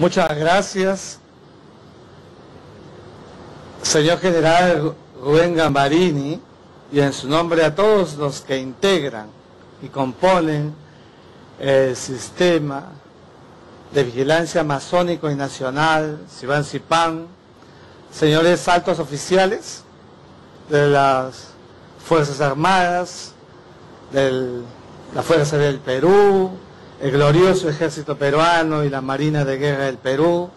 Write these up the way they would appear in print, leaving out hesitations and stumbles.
Muchas gracias, señor general Rubén Gambarini, y en su nombre a todos los que integran y componen el sistema de vigilancia masónico y nacional, Siban-Sipán, señores altos oficiales de las Fuerzas Armadas, de la Fuerza del Perú, el glorioso Ejército Peruano y la Marina de Guerra del Perú,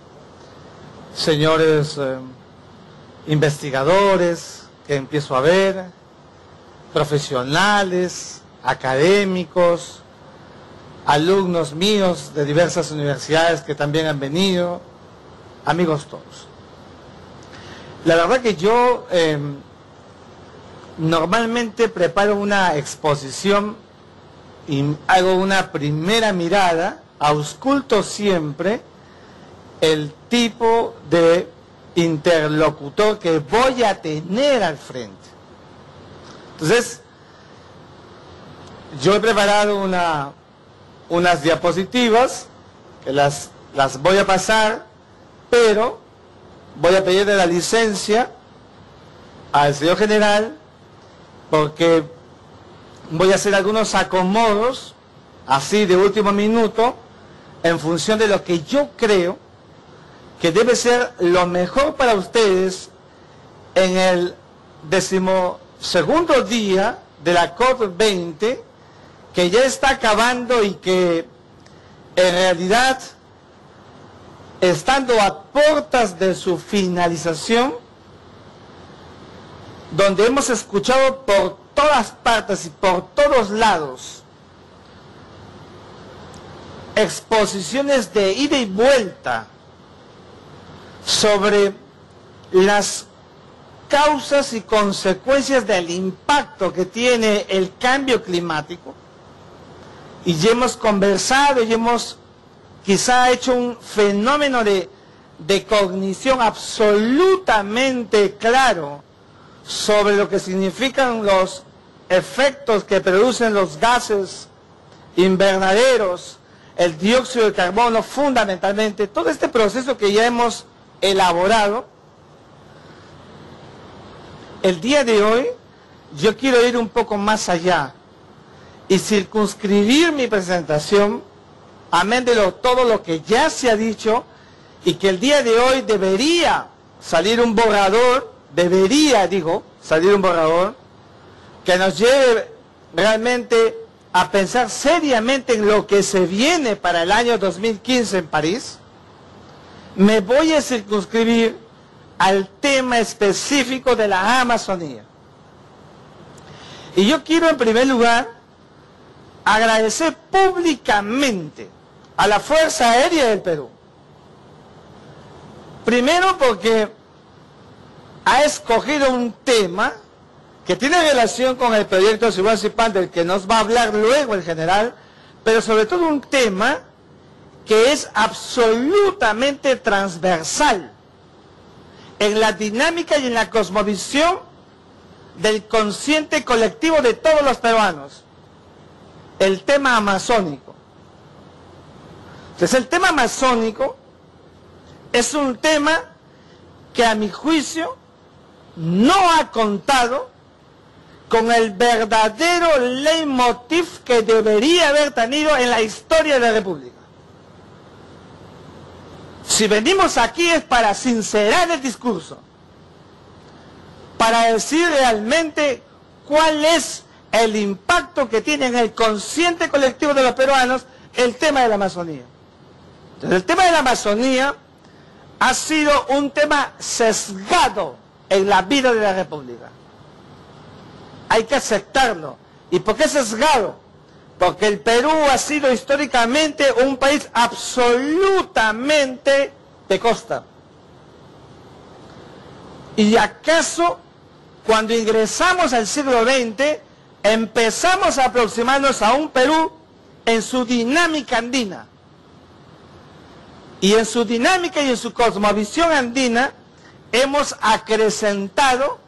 señores investigadores que empiezo a ver, profesionales, académicos, alumnos míos de diversas universidades que también han venido, amigos todos. La verdad que yo normalmente preparo una exposición y hago una primera mirada, ausculto siempre el tipo de interlocutor que voy a tener al frente. Entonces, yo he preparado unas diapositivas que las voy a pasar, pero voy a pedirle la licencia al señor general porque voy a hacer algunos acomodos así de último minuto en función de lo que yo creo que debe ser lo mejor para ustedes en el 12º día de la COP20, que ya está acabando y que en realidad, estando a puertas de su finalización, donde hemos escuchado por todas partes y por todos lados exposiciones de ida y vuelta sobre las causas y consecuencias del impacto que tiene el cambio climático, y ya hemos conversado y hemos quizá hecho un fenómeno de cognición absolutamente claro sobre lo que significan los efectos que producen los gases invernaderos, el dióxido de carbono fundamentalmente, todo este proceso que ya hemos elaborado. El día de hoy yo quiero ir un poco más allá y circunscribir mi presentación, amén de todo lo que ya se ha dicho, y que el día de hoy debería salir un borrador, salir un borrador que nos lleve realmente a pensar seriamente en lo que se viene para el año 2015 en París. Me voy a circunscribir al tema específico de la Amazonía. Y yo quiero en primer lugar agradecer públicamente a la Fuerza Aérea del Perú. Primero porque ha escogido un tema que tiene relación con el proyecto Siban-Sipán, del que nos va a hablar luego el general, pero sobre todo un tema que es absolutamente transversal en la dinámica y en la cosmovisión del consciente colectivo de todos los peruanos, el tema amazónico. Entonces, el tema amazónico es un tema que a mi juicio no ha contado con el verdadero leitmotiv que debería haber tenido en la historia de la República. Si venimos aquí es para sincerar el discurso, para decir realmente cuál es el impacto que tiene en el consciente colectivo de los peruanos el tema de la Amazonía. Entonces, el tema de la Amazonía ha sido un tema sesgado en la vida de la República. Hay que aceptarlo. ¿Y por qué sesgado? Porque el Perú ha sido históricamente un país absolutamente de costa. ¿Y acaso cuando ingresamos al siglo XX empezamos a aproximarnos a un Perú en su dinámica andina? Y en su dinámica y en su cosmovisión andina hemos acrecentado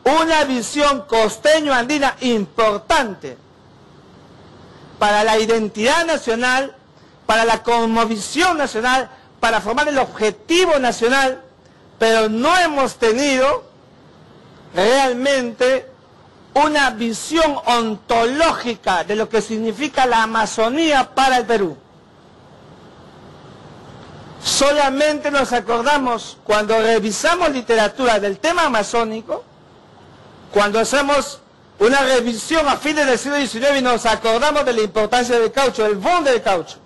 una visión costeño-andina importante para la identidad nacional, para la cosmovisión nacional, para formar el objetivo nacional, pero no hemos tenido realmente una visión ontológica de lo que significa la Amazonía para el Perú. Solamente nos acordamos cuando revisamos literatura del tema amazónico, cuando hacemos una revisión a fines del siglo XIX y nos acordamos de la importancia del caucho, del boom del caucho.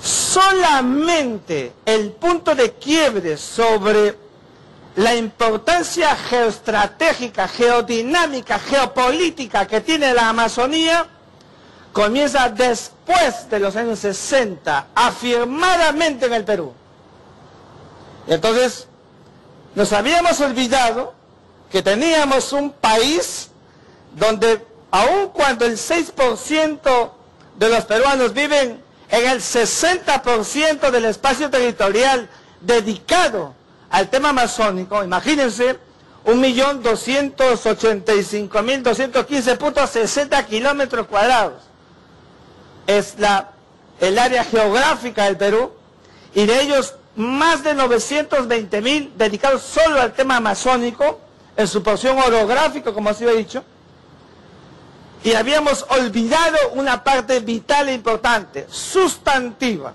Solamente el punto de quiebre sobre la importancia geoestratégica, geodinámica, geopolítica que tiene la Amazonía comienza después de los años 60, afirmadamente en el Perú. Entonces, nos habíamos olvidado que teníamos un país donde, aun cuando el 6% de los peruanos viven en el 60% del espacio territorial dedicado al tema amazónico, imagínense, 1.285.215.60 kilómetros cuadrados. Es el área geográfica del Perú, y de ellos más de 920.000 dedicados solo al tema amazónico, en su porción orográfica, como así lo he dicho, y habíamos olvidado una parte vital e importante, sustantiva,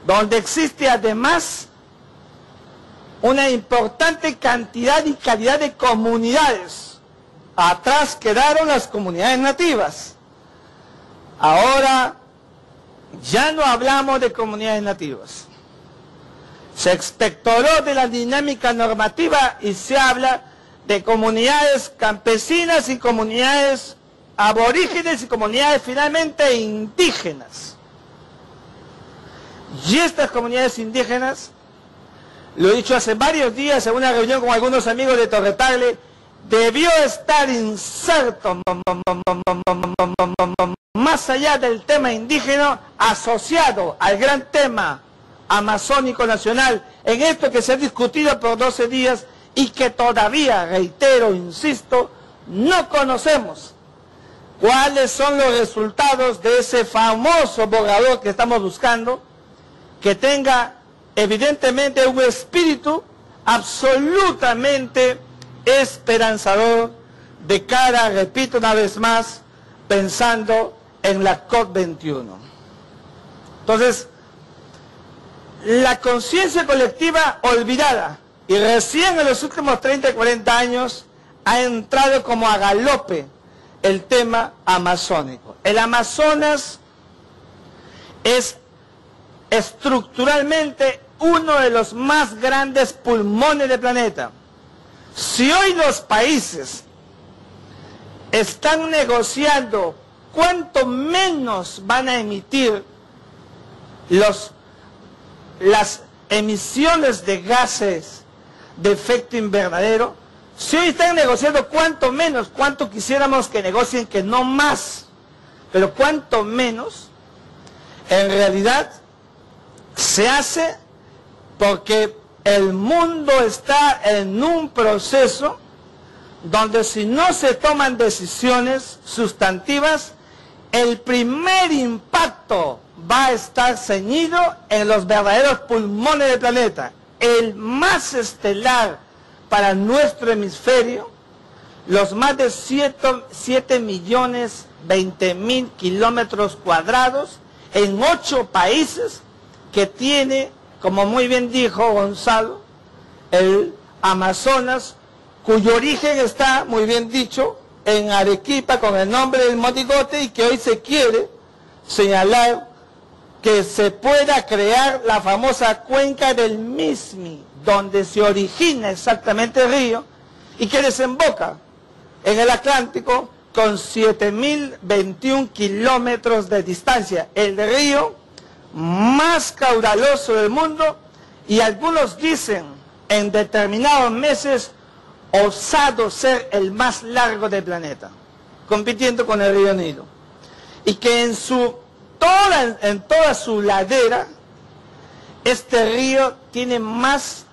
donde existe además una importante cantidad y calidad de comunidades. Atrás quedaron las comunidades nativas. Ahora ya no hablamos de comunidades nativas. Se expectoró de la dinámica normativa y se habla de comunidades campesinas y comunidades aborígenes y comunidades finalmente indígenas. Y estas comunidades indígenas, lo he dicho hace varios días en una reunión con algunos amigos de Torretagle, debió estar inserto más allá del tema indígena, asociado al gran tema amazónico nacional, en esto que se ha discutido por 12 días y que todavía, reitero, insisto, no conocemos cuáles son los resultados de ese famoso borrador que estamos buscando, que tenga evidentemente un espíritu absolutamente esperanzador de cara, repito una vez más, pensando en la COP21. Entonces, la conciencia colectiva olvidada, y recién en los últimos 30 y 40 años ha entrado como a galope el tema amazónico. El Amazonas es estructuralmente uno de los más grandes pulmones del planeta. Si hoy los países están negociando cuánto menos van a emitir las emisiones de gases de efecto invernadero, si hoy están negociando cuánto menos, cuánto quisiéramos que negocien, que no más, pero cuánto menos, en realidad se hace porque el mundo está en un proceso donde si no se toman decisiones sustantivas, el primer impacto va a estar ceñido en los verdaderos pulmones del planeta, el más estelar para nuestro hemisferio, los más de 7.020.000 kilómetros cuadrados en 8 países que tiene, como muy bien dijo Gonzalo, el Amazonas, cuyo origen está, muy bien dicho, en Arequipa con el nombre del Motigote, y que hoy se quiere señalar que se pueda crear la famosa cuenca del Mismi, donde se origina exactamente el río y que desemboca en el Atlántico con 7.021 kilómetros de distancia, el río más caudaloso del mundo, y algunos dicen en determinados meses osado ser el más largo del planeta, compitiendo con el río Nilo, y que en toda su ladera este río tiene más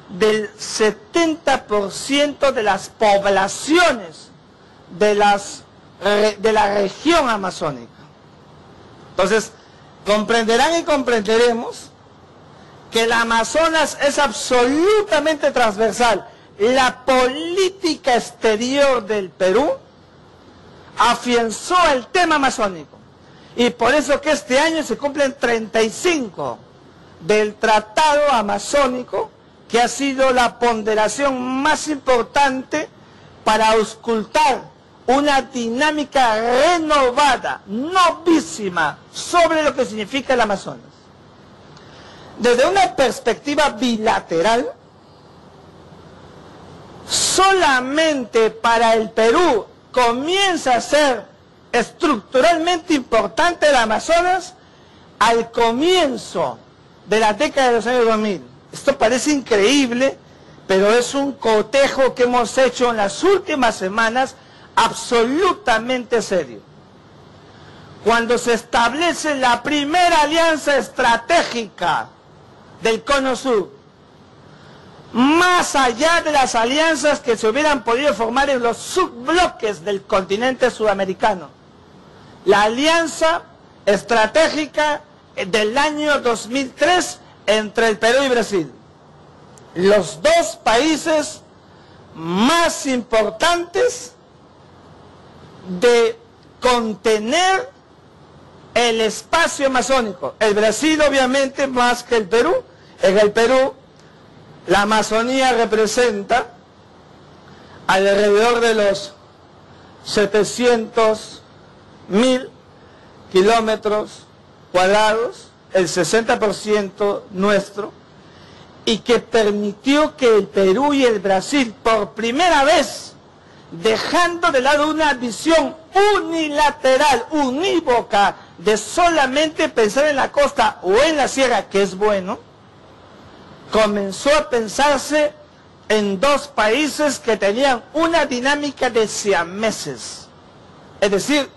del 70% de las poblaciones de la región amazónica. Entonces, comprenderán y comprenderemos que el Amazonas es absolutamente transversal. La política exterior del Perú afianzó el tema amazónico. Y por eso que este año se cumplen 35 del Tratado Amazónico, que ha sido la ponderación más importante para auscultar una dinámica renovada, novísima, sobre lo que significa el Amazonas. Desde una perspectiva bilateral, solamente para el Perú comienza a ser estructuralmente importante el Amazonas al comienzo de la década de los años 2000. Esto parece increíble, pero es un cotejo que hemos hecho en las últimas semanas absolutamente serio. Cuando se establece la primera alianza estratégica del Cono Sur, más allá de las alianzas que se hubieran podido formar en los subbloques del continente sudamericano, la alianza estratégica del año 2003 entre el Perú y Brasil, los dos países más importantes de contener el espacio amazónico. El Brasil obviamente más que el Perú. En el Perú la Amazonía representa alrededor de los 700.000 kilómetros cuadrados, el 60% nuestro, y que permitió que el Perú y el Brasil, por primera vez, dejando de lado una visión unilateral, unívoca, de solamente pensar en la costa o en la sierra, que es bueno, comenzó a pensarse en dos países que tenían una dinámica de siameses. Es decir,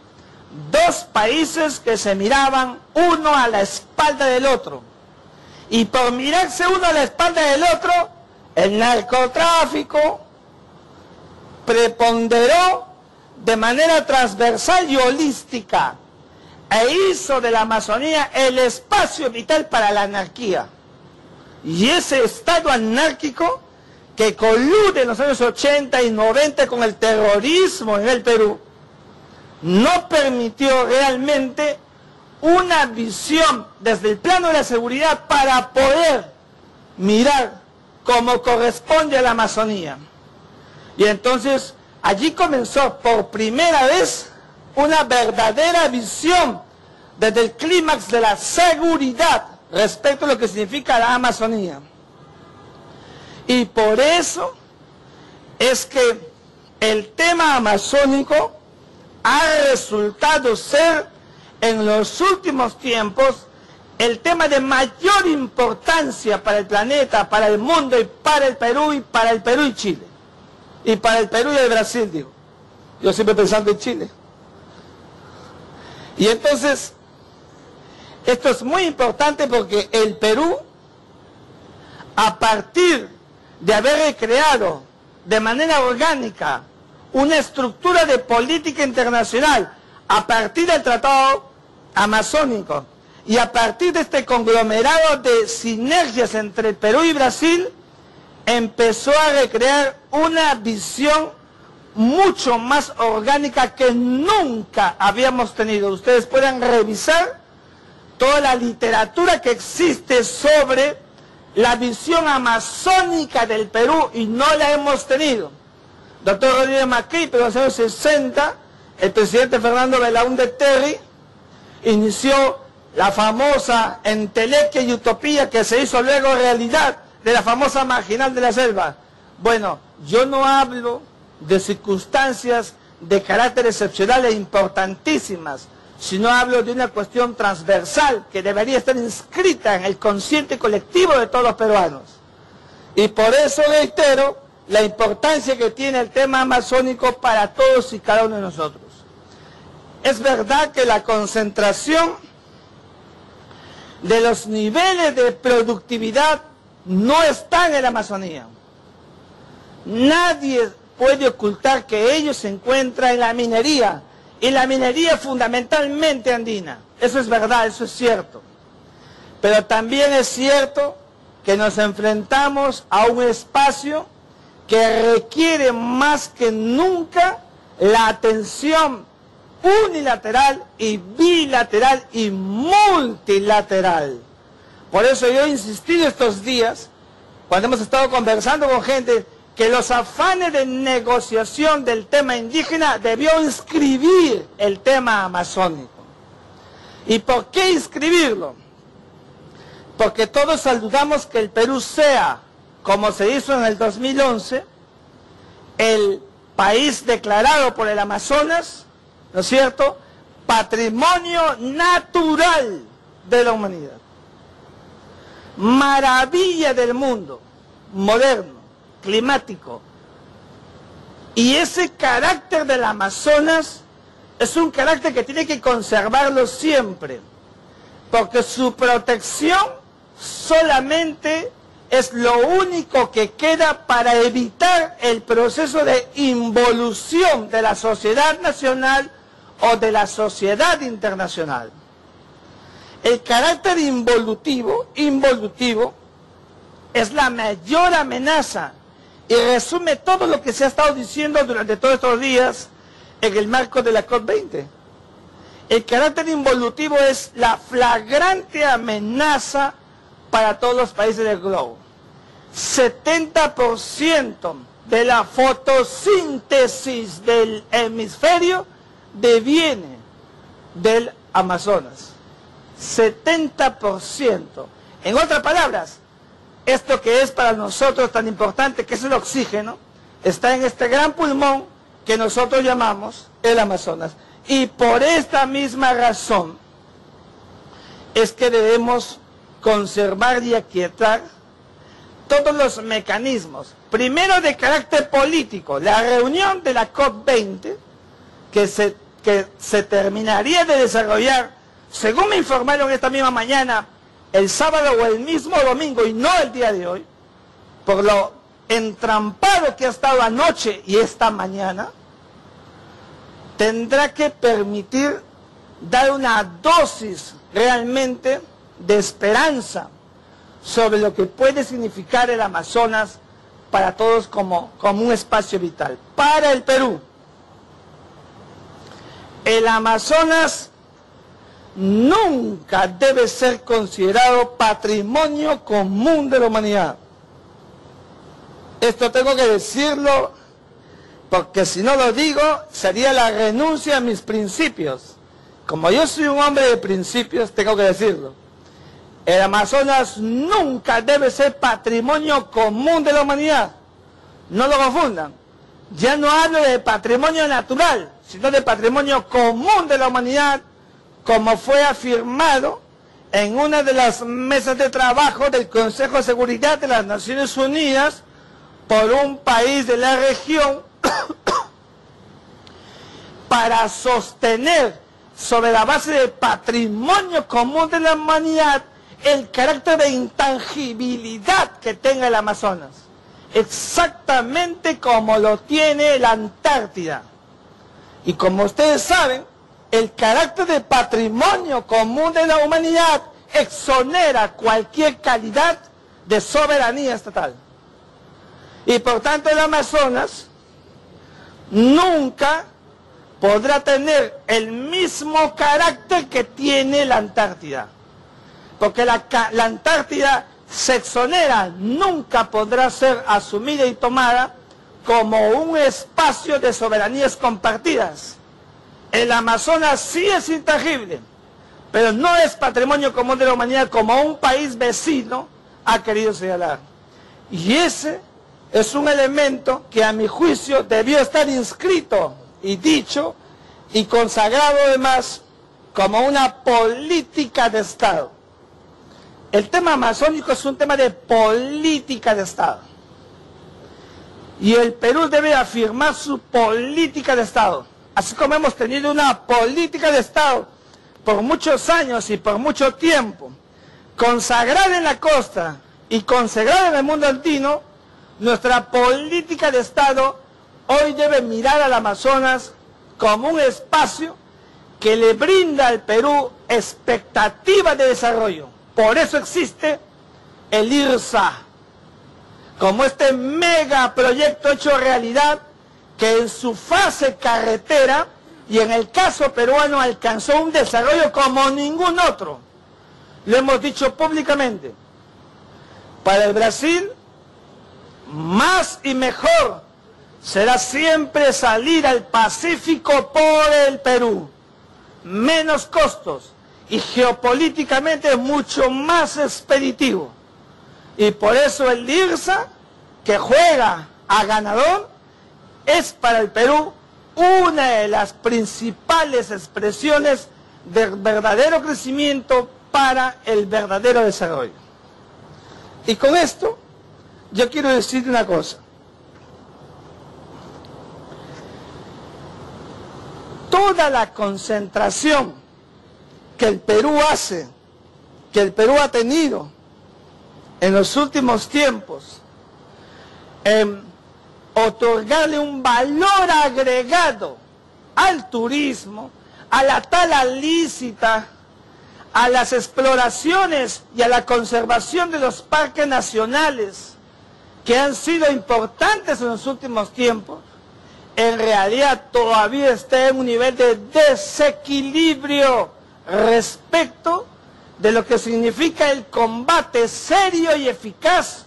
dos países que se miraban uno a la espalda del otro. Y por mirarse uno a la espalda del otro, el narcotráfico preponderó de manera transversal y holística e hizo de la Amazonía el espacio vital para la anarquía. Y ese estado anárquico que colude en los años 80 y 90 con el terrorismo en el Perú, no permitió realmente una visión desde el plano de la seguridad para poder mirar como corresponde a la Amazonía. Y entonces allí comenzó por primera vez una verdadera visión desde el clímax de la seguridad respecto a lo que significa la Amazonía. Y por eso es que el tema amazónico ha resultado ser en los últimos tiempos el tema de mayor importancia para el planeta, para el mundo y para el Perú y Chile. Y para el Perú y el Brasil, digo. Yo siempre pensando en Chile. Y entonces, esto es muy importante porque el Perú, a partir de haber creado de manera orgánica una estructura de política internacional, a partir del Tratado Amazónico y a partir de este conglomerado de sinergias entre el Perú y Brasil, empezó a recrear una visión mucho más orgánica que nunca habíamos tenido. Ustedes pueden revisar toda la literatura que existe sobre la visión amazónica del Perú y no la hemos tenido. Doctor Rodríguez Macri, pero en los años 60, el presidente Fernando Belaúnde Terry inició la famosa entelequia y utopía que se hizo luego realidad de la famosa marginal de la selva. Bueno, yo no hablo de circunstancias de carácter excepcional e importantísimas, sino hablo de una cuestión transversal que debería estar inscrita en el consciente colectivo de todos los peruanos. Y por eso reitero la importancia que tiene el tema amazónico para todos y cada uno de nosotros. Es verdad que la concentración de los niveles de productividad no está en la Amazonía. Nadie puede ocultar que ello se encuentra en la minería, y la minería fundamentalmente andina. eso es verdad, eso es cierto. Pero también es cierto que nos enfrentamos a un espacio que requiere más que nunca la atención unilateral y bilateral y multilateral. Por eso yo he insistido estos días, cuando hemos estado conversando con gente, que los afanes de negociación del tema indígena debió inscribir el tema amazónico. ¿Y por qué inscribirlo? Porque todos saludamos que el Perú sea, como se hizo en el 2011, el país declarado por el Amazonas, ¿no es cierto?, patrimonio natural de la humanidad. Maravilla del mundo, moderno, climático. Y ese carácter del Amazonas es un carácter que tiene que conservarlo siempre, porque su protección solamente es lo único que queda para evitar el proceso de involución de la sociedad nacional o de la sociedad internacional. El carácter involutivo es la mayor amenaza y resume todo lo que se ha estado diciendo durante todos estos días en el marco de la COP20. El carácter involutivo es la flagrante amenaza para todos los países del globo. 70% de la fotosíntesis del hemisferio deviene del Amazonas. 70%. En otras palabras, esto que es para nosotros tan importante, que es el oxígeno, está en este gran pulmón que nosotros llamamos el Amazonas. Y por esta misma razón es que debemos conservar y aquietar todos los mecanismos, primero de carácter político, la reunión de la COP20, que se terminaría de desarrollar, según me informaron esta misma mañana, el sábado o el mismo domingo y no el día de hoy, por lo entrampado que ha estado anoche y esta mañana, tendrá que permitir dar una dosis realmente de esperanza sobre lo que puede significar el Amazonas para todos como un espacio vital. Para el Perú, el Amazonas nunca debe ser considerado patrimonio común de la humanidad. Esto tengo que decirlo porque si no lo digo sería la renuncia a mis principios. Como yo soy un hombre de principios, tengo que decirlo. El Amazonas nunca debe ser patrimonio común de la humanidad. No lo confundan. Ya no hablo de patrimonio natural, sino de patrimonio común de la humanidad, como fue afirmado en una de las mesas de trabajo del Consejo de Seguridad de las Naciones Unidas por un país de la región para sostener sobre la base de patrimonio común de la humanidad el carácter de intangibilidad que tenga el Amazonas, exactamente como lo tiene la Antártida. Y como ustedes saben, el carácter de patrimonio común de la humanidad exonera cualquier calidad de soberanía estatal. Y por tanto el Amazonas nunca podrá tener el mismo carácter que tiene la Antártida. Porque la Antártida se exonera, nunca podrá ser asumida y tomada como un espacio de soberanías compartidas. El Amazonas sí es intangible, pero no es patrimonio común de la humanidad como un país vecino ha querido señalar. Y ese es un elemento que a mi juicio debió estar inscrito y dicho y consagrado además como una política de Estado. El tema amazónico es un tema de política de Estado. Y el Perú debe afirmar su política de Estado. Así como hemos tenido una política de Estado por muchos años y por mucho tiempo, consagrada en la costa y consagrada en el mundo andino, nuestra política de Estado hoy debe mirar al Amazonas como un espacio que le brinda al Perú expectativas de desarrollo. Por eso existe el IRSA, como este megaproyecto hecho realidad que en su fase carretera y en el caso peruano alcanzó un desarrollo como ningún otro. Lo hemos dicho públicamente. Para el Brasil, más y mejor será siempre salir al Pacífico por el Perú. Menos costos y geopolíticamente mucho más expeditivo. Y por eso el IRSA, que juega a ganador, es para el Perú una de las principales expresiones del verdadero crecimiento para el verdadero desarrollo. Y con esto yo quiero decir una cosa. Toda la concentración que el Perú hace, que el Perú ha tenido en los últimos tiempos, otorgarle un valor agregado al turismo, a la tala lícita, a las exploraciones y a la conservación de los parques nacionales que han sido importantes en los últimos tiempos, en realidad todavía está en un nivel de desequilibrio respecto de lo que significa el combate serio y eficaz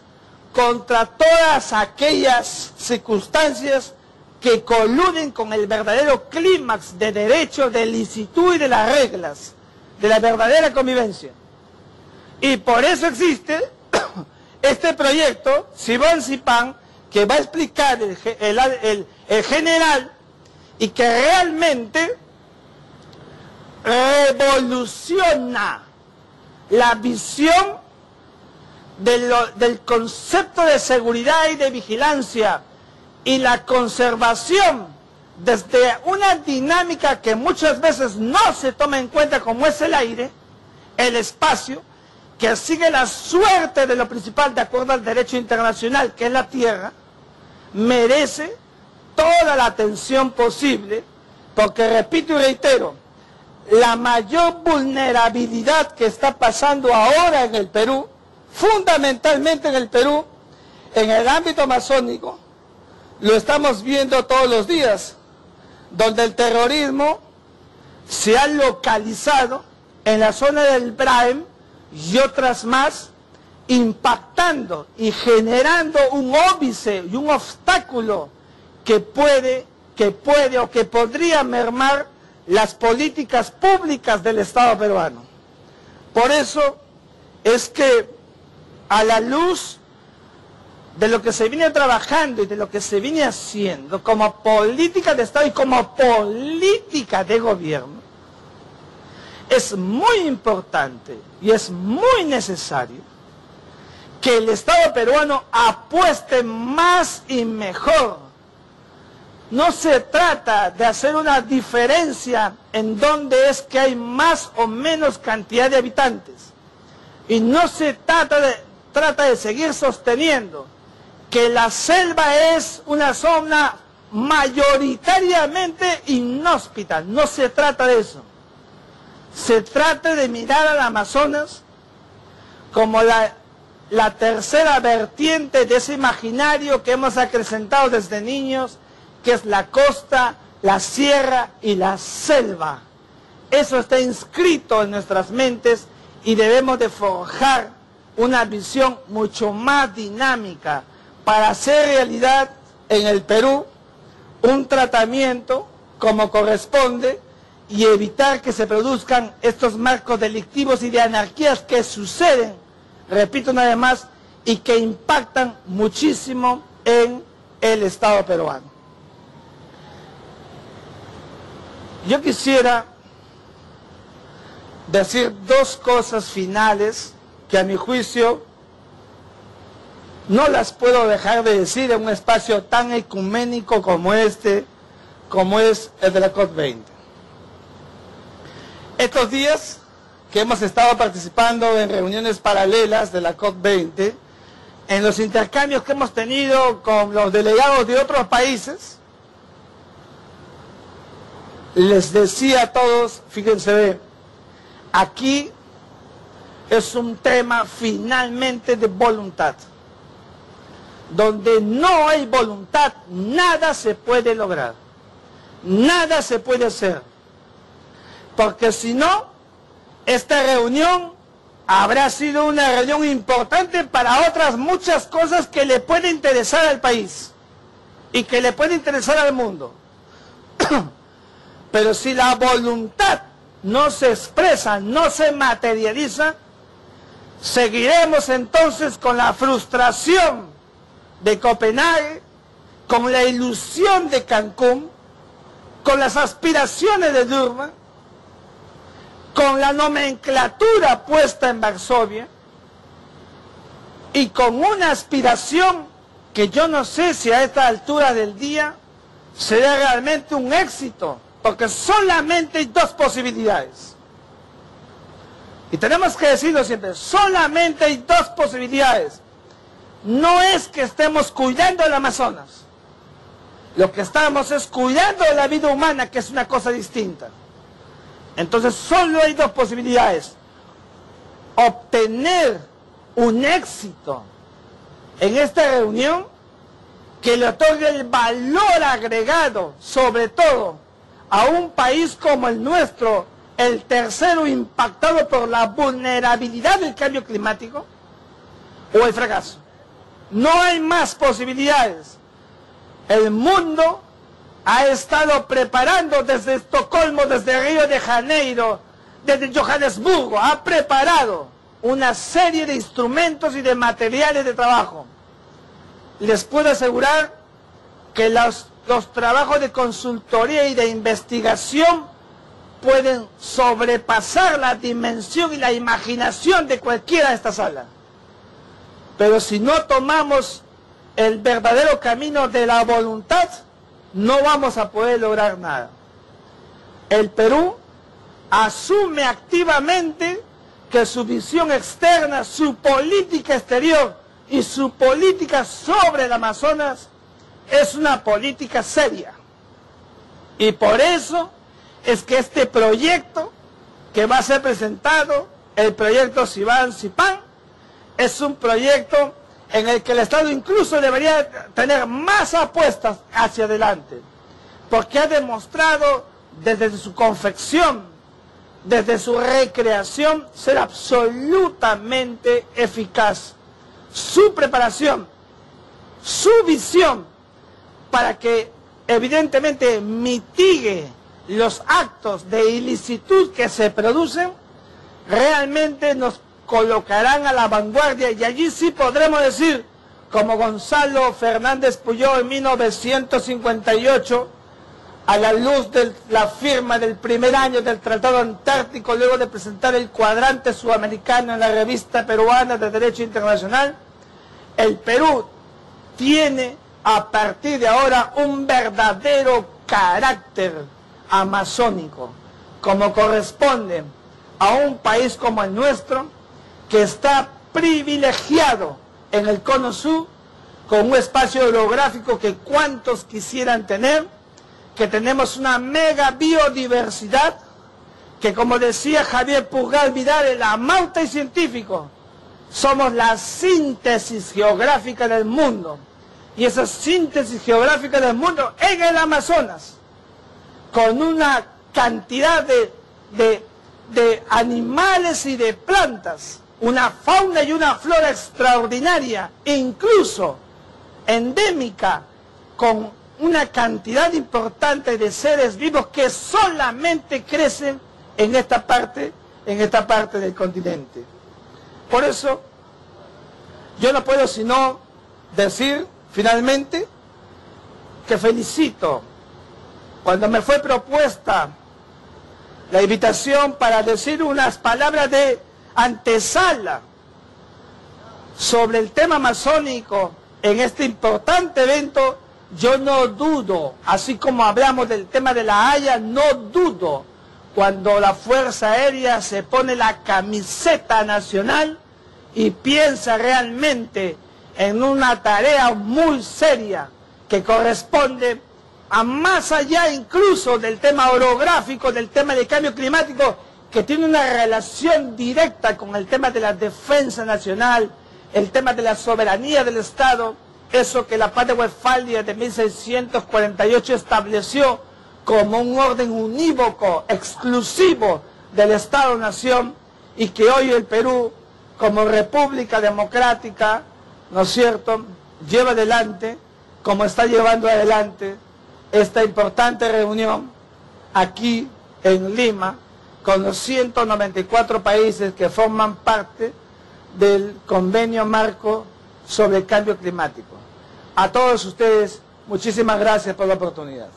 contra todas aquellas circunstancias que coluden con el verdadero clímax de derecho, de licitud y de las reglas, de la verdadera convivencia. Y por eso existe este proyecto, Siban-Sipán, que va a explicar el general y que realmente revoluciona la visión del concepto de seguridad y de vigilancia y la conservación desde una dinámica que muchas veces no se toma en cuenta, como es el aire, el espacio, que sigue la suerte de lo principal de acuerdo al derecho internacional, que es la tierra, merece toda la atención posible, porque repito y reitero, la mayor vulnerabilidad que está pasando ahora en el Perú, fundamentalmente en el Perú, en el ámbito amazónico, lo estamos viendo todos los días, donde el terrorismo se ha localizado en la zona del Braem y otras más, impactando y generando un óbice y un obstáculo que puede o que podría mermar las políticas públicas del Estado peruano. Por eso es que a la luz de lo que se viene trabajando y de lo que se viene haciendo como política de Estado y como política de gobierno, es muy importante y es muy necesario que el Estado peruano apueste más y mejor. No se trata de hacer una diferencia en donde es que hay más o menos cantidad de habitantes. Y no se trata de seguir sosteniendo que la selva es una zona mayoritariamente inhóspita. No se trata de eso. Se trata de mirar al Amazonas como la tercera vertiente de ese imaginario que hemos acrecentado desde niños, que es la costa, la sierra y la selva. Eso está inscrito en nuestras mentes y debemos de forjar una visión mucho más dinámica para hacer realidad en el Perú un tratamiento como corresponde y evitar que se produzcan estos marcos delictivos y de anarquías que suceden, repito una vez más, y que impactan muchísimo en el Estado peruano. Yo quisiera decir dos cosas finales que a mi juicio no las puedo dejar de decir en un espacio tan ecuménico como este, como es el de la COP20. Estos días que hemos estado participando en reuniones paralelas de la COP20, en los intercambios que hemos tenido con los delegados de otros países, les decía a todos, fíjense, aquí es un tema finalmente de voluntad. Donde no hay voluntad, nada se puede lograr. Nada se puede hacer. Porque si no, esta reunión habrá sido una reunión importante para otras muchas cosas que le pueden interesar al país y que le puede interesar al mundo. Pero si la voluntad no se expresa, no se materializa, seguiremos entonces con la frustración de Copenhague, con la ilusión de Cancún, con las aspiraciones de Durban, con la nomenclatura puesta en Varsovia y con una aspiración que yo no sé si a esta altura del día será realmente un éxito, porque solamente hay dos posibilidades. Y tenemos que decirlo siempre, solamente hay dos posibilidades. No es que estemos cuidando el Amazonas. Lo que estamos es cuidando de la vida humana, que es una cosa distinta. Entonces solo hay dos posibilidades. Obtener un éxito en esta reunión que le otorgue el valor agregado, sobre todo a un país como el nuestro, el tercero impactado por la vulnerabilidad del cambio climático, o el fracaso. No hay más posibilidades. El mundo ha estado preparando desde Estocolmo, desde Río de Janeiro, desde Johannesburgo, ha preparado una serie de instrumentos y de materiales de trabajo. Les puedo asegurar que los trabajos de consultoría y de investigación pueden sobrepasar la dimensión y la imaginación de cualquiera de esta sala. Pero si no tomamos el verdadero camino de la voluntad, no vamos a poder lograr nada. El Perú asume activamente que su visión externa, su política exterior y su política sobre el Amazonas es una política seria. Y por eso es que este proyecto que va a ser presentado, el proyecto Sibán-Sipán, es un proyecto en el que el Estado incluso debería tener más apuestas hacia adelante, porque ha demostrado desde su confección, desde su recreación, ser absolutamente eficaz. Su preparación, su visión, para que evidentemente mitigue los actos de ilicitud que se producen, realmente nos colocarán a la vanguardia, y allí sí podremos decir, como Gonzalo Fernández Puyol en 1958, a la luz de la firma del primer año del Tratado Antártico, luego de presentar el cuadrante sudamericano en la revista peruana de Derecho Internacional, el Perú tiene a partir de ahora un verdadero carácter amazónico, como corresponde a un país como el nuestro, que está privilegiado en el cono sur, con un espacio geográfico que cuantos quisieran tener, que tenemos una mega biodiversidad, que como decía Javier Purgal Vidal, el amauta y científico, somos la síntesis geográfica del mundo, y esa síntesis geográfica del mundo en el Amazonas, con una cantidad de animales y de plantas, una fauna y una flora extraordinaria, incluso endémica, con una cantidad importante de seres vivos que solamente crecen en esta parte del continente. Por eso, yo no puedo sino decir, finalmente, que felicito cuando me fue propuesta la invitación para decir unas palabras de antesala sobre el tema amazónico en este importante evento. Yo no dudo, así como hablamos del tema de La Haya, no dudo cuando la Fuerza Aérea se pone la camiseta nacional y piensa realmente en una tarea muy seria que corresponde a más allá incluso del tema orográfico, del tema del cambio climático, que tiene una relación directa con el tema de la defensa nacional, el tema de la soberanía del Estado, eso que la Paz de Westfalia de 1648 estableció como un orden unívoco, exclusivo del Estado-Nación, y que hoy el Perú, como república democrática, ¿no es cierto?, lleva adelante, como está llevando adelante esta importante reunión aquí en Lima, con los 194 países que forman parte del convenio marco sobre el cambio climático. A todos ustedes, muchísimas gracias por la oportunidad.